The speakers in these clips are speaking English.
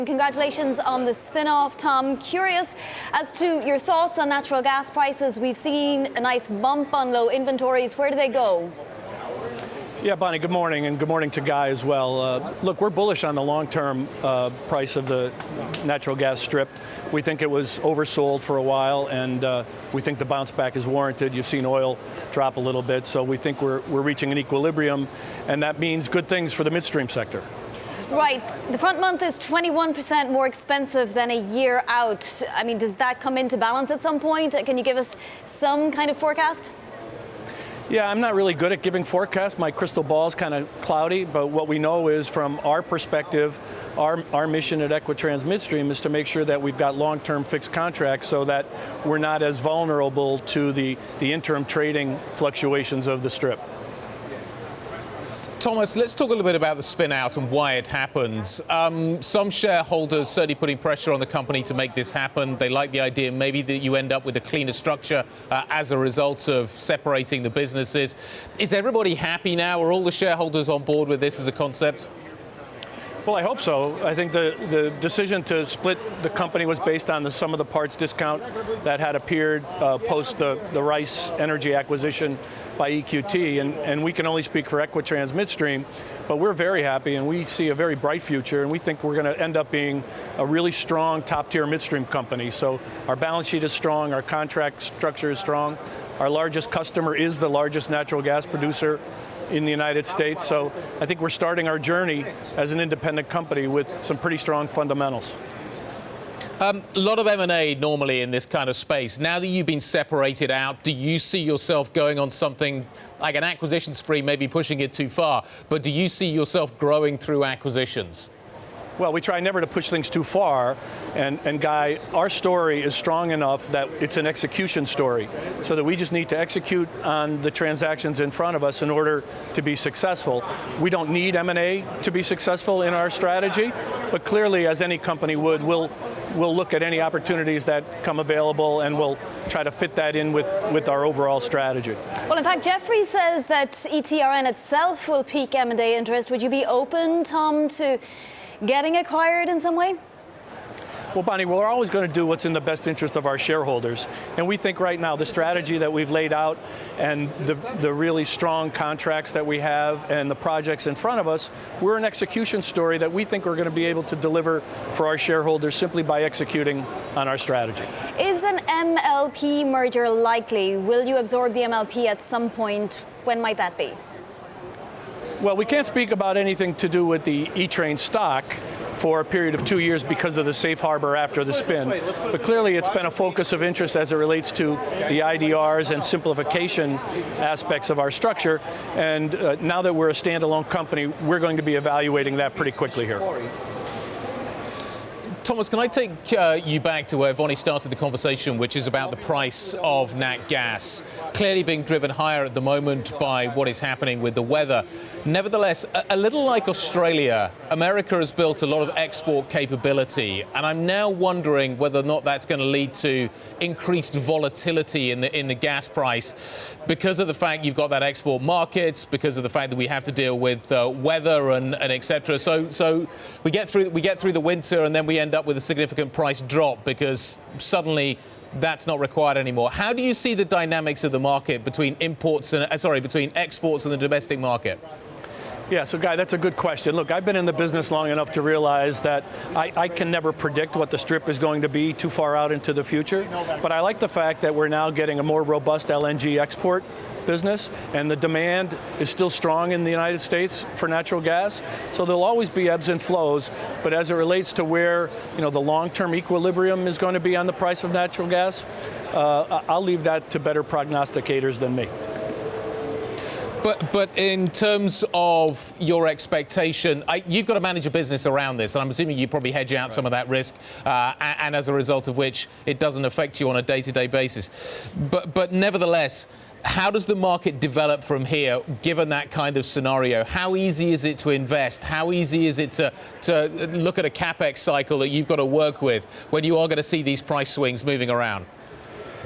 Congratulations on the spin-off, Tom. Curious as to your thoughts on natural gas prices. We've seen a nice bump on low inventories. Where do they go? Yeah, Bonnie, good morning, and good morning to Guy as well. Look, we're bullish on the long-term price of the natural gas strip. We think it was oversold for a while, and we think the bounce back is warranted. You've seen oil drop a little bit, so we think we're reaching an equilibrium, and that means good things for the midstream sector. Right. The front month is 21% more expensive than a year out. I mean, does that come into balance at some point? Can you give us some kind of forecast? Yeah, I'm not really good at giving forecasts. My crystal ball is kind of cloudy, but what we know is from our perspective, our mission at Equitrans Midstream is to make sure that we've got long-term fixed contracts so that we're not as vulnerable to the interim trading fluctuations of the strip. Thomas, let's talk a little bit about the spin out and why it happens. Some shareholders certainly putting pressure on the company to make this happen. They like the idea maybe that you end up with a cleaner structure as a result of separating the businesses. Is everybody happy now? Are all the shareholders on board with this as a concept? Well, I hope so. I think the decision to split the company was based on the sum of the parts discount that had appeared post the Rice Energy acquisition by EQT, and we can only speak for Equitrans Midstream, but we're very happy and we see a very bright future, and we think we're going to end up being a really strong top-tier midstream company. So our balance sheet is strong, our contract structure is strong, our largest customer is the largest natural gas producer in the United States, so I think we're starting our journey as an independent company with some pretty strong fundamentals. A lot of M&A normally in this kind of space. Now that you've been separated out, do you see yourself going on something like an acquisition spree, maybe pushing it too far, but do you see yourself growing through acquisitions? Well, we try never to push things too far, and Guy, our story is strong enough that it's an execution story, so that we just need to execute on the transactions in front of us in order to be successful. We don't need M&A to be successful in our strategy, but clearly, as any company would, we'll look at any opportunities that come available, and we'll try to fit that in with our overall strategy. Well, in fact, Jeffrey says that ETRN itself will pique M&A interest. Would you be open, Tom, to getting acquired in some way? Well, Bonnie, we're always going to do what's in the best interest of our shareholders. And we think right now the strategy that we've laid out and the really strong contracts that we have and the projects in front of us, we're an execution story that we think we're going to be able to deliver for our shareholders simply by executing on our strategy. Is an MLP merger likely? Will you absorb the MLP at some point? When might that be? Well, we can't speak about anything to do with the E-Train stock for a period of 2 years because of the safe harbor after the spin. But clearly it's been a focus of interest as it relates to the IDRs and simplification aspects of our structure. And now that we're a standalone company, we're going to be evaluating that pretty quickly here. Thomas, can I take you back to where Vonnie started the conversation, which is about the price of nat gas, clearly being driven higher at the moment by what is happening with the weather. Nevertheless, a little like Australia, America has built a lot of export capability, and I'm now wondering whether or not that's going to lead to increased volatility in the gas price because of the fact you've got that export markets, because of the fact that we have to deal with weather and etc. So we get through the winter, and then we end up with a significant price drop because suddenly that's not required anymore. How do you see the dynamics of the market between between exports and the domestic market? Yeah, so Guy, that's a good question. Look, I've been in the business long enough to realize that I can never predict what the strip is going to be too far out into the future. But I like the fact that we're now getting a more robust LNG export business, and the demand is still strong in the United States for natural gas. So there'll always be ebbs and flows, but as it relates to where the long-term equilibrium is going to be on the price of natural gas, I'll leave that to better prognosticators than me. But in terms of your expectation, you've got to manage a business around this, and I'm assuming you probably hedge out some of that risk, and as a result of which it doesn't affect you on a day-to-day basis. But nevertheless, how does the market develop from here, given that kind of scenario? How easy is it to invest? How easy is it to look at a capex cycle that you've got to work with when you are going to see these price swings moving around?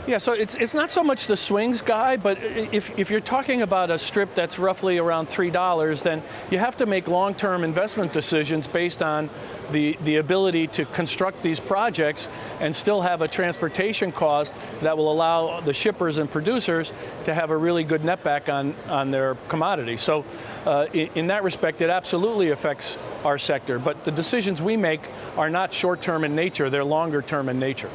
Yeah, so it's not so much the swings, Guy, but if you're talking about a strip that's roughly around $3, then you have to make long-term investment decisions based on the ability to construct these projects and still have a transportation cost that will allow the shippers and producers to have a really good netback on their commodity. So in that respect, it absolutely affects our sector. But the decisions we make are not short-term in nature, they're longer-term in nature.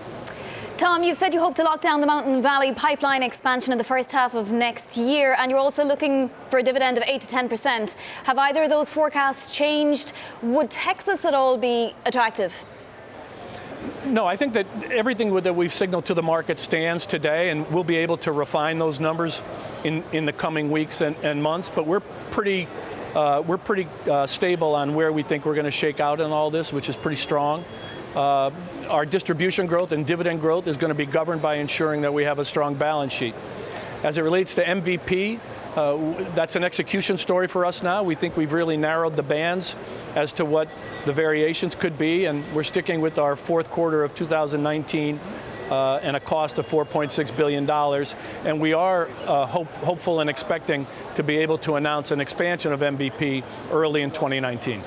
Tom, you've said you hope to lock down the Mountain Valley pipeline expansion in the first half of next year, and you're also looking for a dividend of 8 to 10%. Have either of those forecasts changed? Would Texas at all be attractive? No, I think that everything that we've signaled to the market stands today, and we'll be able to refine those numbers in the coming weeks and months. But we're pretty stable on where we think we're going to shake out in all this, which is pretty strong. Our distribution growth and dividend growth is going to be governed by ensuring that we have a strong balance sheet. As it relates to MVP, that's an execution story for us now. We think we've really narrowed the bands as to what the variations could be, and we're sticking with our fourth quarter of 2019 and a cost of $4.6 billion. And we are hopeful and expecting to be able to announce an expansion of MVP early in 2019.